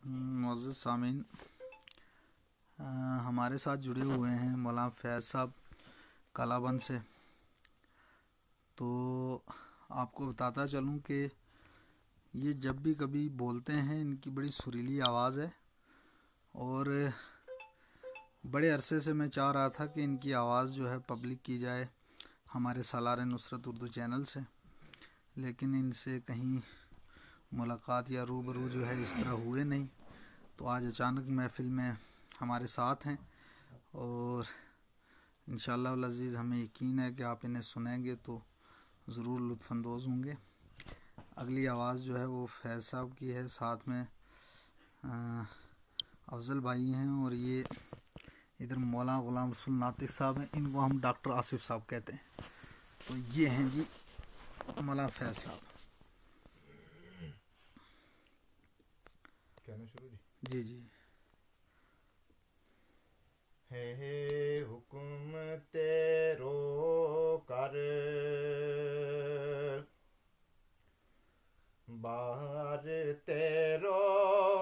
मुअज़्ज़ज़ सामीन, हमारे साथ जुड़े हुए हैं मौलाना फैज़ साहब कालाबंद से। तो आपको बताता चलूं कि ये जब भी कभी बोलते हैं इनकी बड़ी सुरीली आवाज़ है और बड़े अरसे से मैं चाह रहा था कि इनकी आवाज़ जो है पब्लिक की जाए हमारे सालार नुसरत उर्दू चैनल से, लेकिन इनसे कहीं मुलाकात या रूबरू जो है इस तरह हुए नहीं। तो आज अचानक महफिल में हमारे साथ हैं और इंशाअल्लाह अल अज़ीज़ हमें यकीन है कि आप इन्हें सुनेंगे तो ज़रूर लुत्फ़अंदोज़ होंगे। अगली आवाज़ जो है वो फैज़ साहब की है, साथ में अफजल भाई हैं और ये इधर मौलाना ग़ुलाम रसूल नातिक साहब हैं, इनको हम डॉक्टर आसिफ साहब कहते हैं। तो ये हैं जी मौलाना फैज़ साहब। कहना शुरू जी जी। है हुक्म तेरो कर बाहर तेरो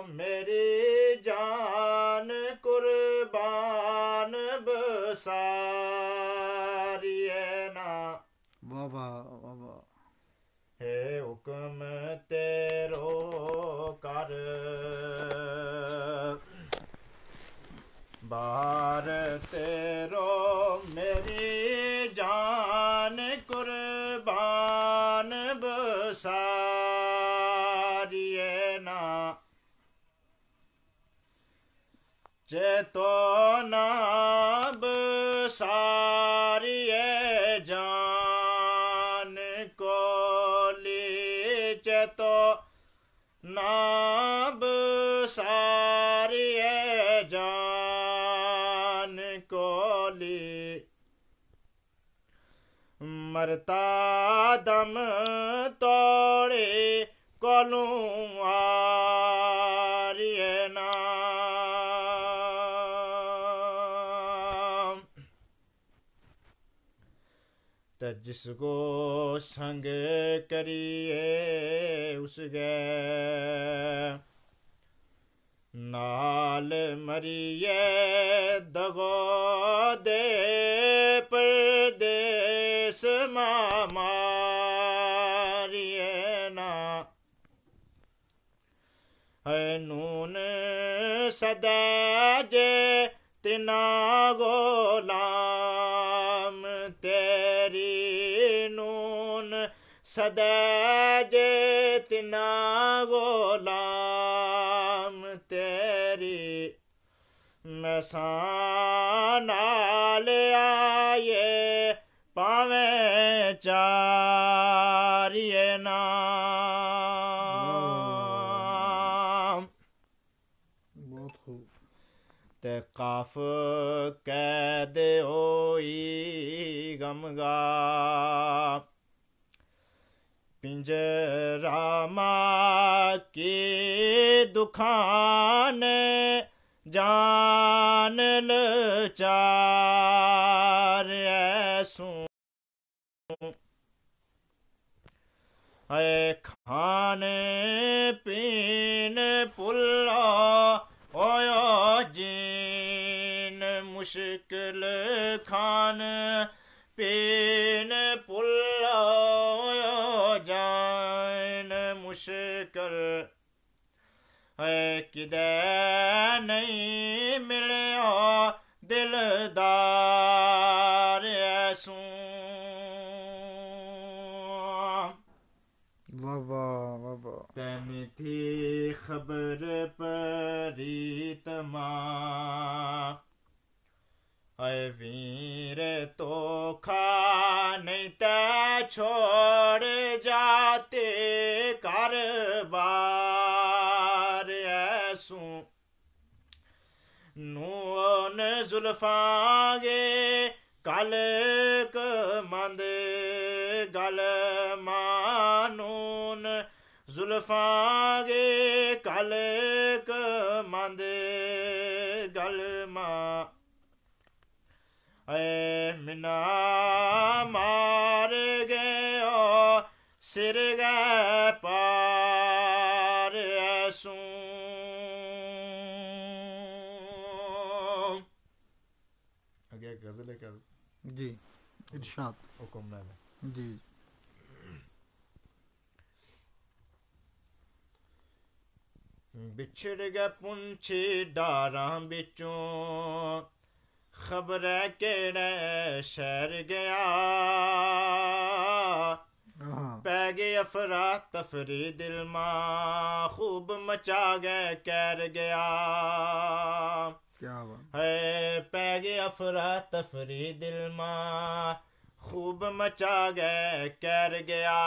मेरी जान कुर्बान बसारिए ना। वाह वाह वाह वाह। है हुक्म तेरो कर बाहर तेरो मेरी जान कुर्बान बसारिए ना। चेतो ना बसारिए जान को ली चेतो ना बसारिए जान को ली। मरता दम तोड़े कोलूं आरिए ना। त जिसको संग करिए उसके नाल मरिए दगो दे परदेस मारिए ना। है नून सदैजे तिना गोलाम तेरी नून सदैजे तिना गोलाम तेरी। मैसानाल आए पावे चारिए ना। बहुत खूब। ते काफ कैद होई गमगा पिंजरा माँ की दुखान जान लचार ऐसू। है खान पीन पुल्ला ओयो जीन मुश्किल खान पीन पुल्ला ओयो जान मुश्किल। है किदे नहीं मिलिया दिलदार ऐसू। वाह वाह वाह वाह। तैनी थी खबर परीतमा है वीर तो खा नहीं ते छोड़ जाते कर बार ऐसू। नून जुल्फांगे कल मंद गल मानून जुल्फांगे कल मंद गल मां। ऐ मिना मार गयो सिर गए पार ऐसू। गज़ल का जी इरशाद हुक्म है जी। बिछड़ गए पुंछी डारां बिचों खबर है केड़े शहर गया पै गई अफरा तफरी दिल मां खूब मचा गए कैर गया क्या बात है पै गई अफरा तफरी दिल मां खूब मचा गए कैर गया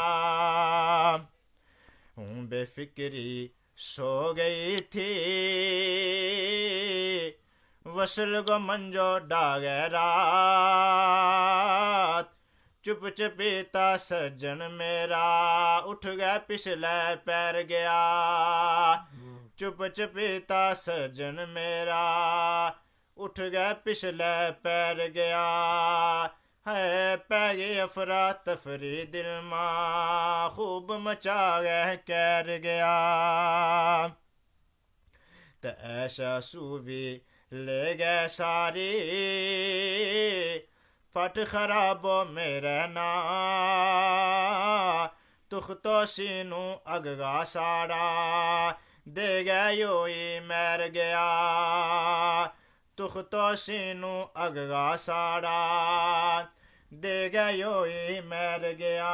हूँ बेफिक्री सो गई थी वसल को मंजो डागे रात चुप चपीता सज्जन मेरा उठ गया पिछले पैर गया चुप चपीता सज्जन मेरा उठ गया पिछले पैर गया है पै गई अफरा तफरी दिल मां खूब मचा गए कैर गया ते ऐसा सूवी ले गए सारी फट खराबो मेरे ना तुख तो सीनू अगगा साड़ा दे गए योई मैर गया तुख तो सीनू अगगा साड़ा दे गए योई मैर गया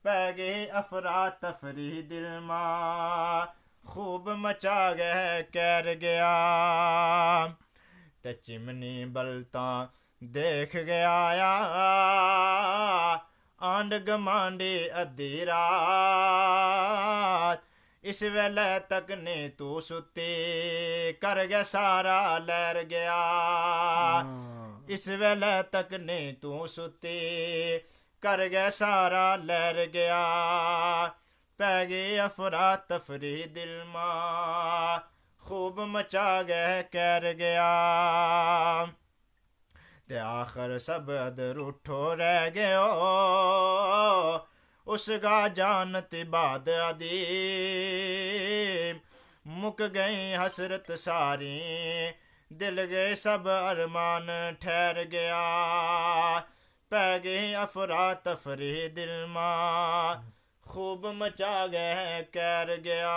पै गई अफरा तफरी दिल मां खूब मचा गए कैर गया ते चिमनी बलता देख गया आंड गमांडी अद्धी रात इस वेले तक ने तू सुती कर गया सारा लैर गया इस वेले तक ने तू सुती कर गया सारा लैर गया पै गई अफरा तफरी दिल मां खूब मचा गए कैर गया ते आखर सब अदर उठो रह गयो उसका जानती बाद अदीम मुक गई हसरत सारी दिल गए सब अरमान ठहर गया पै गई अफरा तफरी दिल मां खूब मचा गए कैर गया।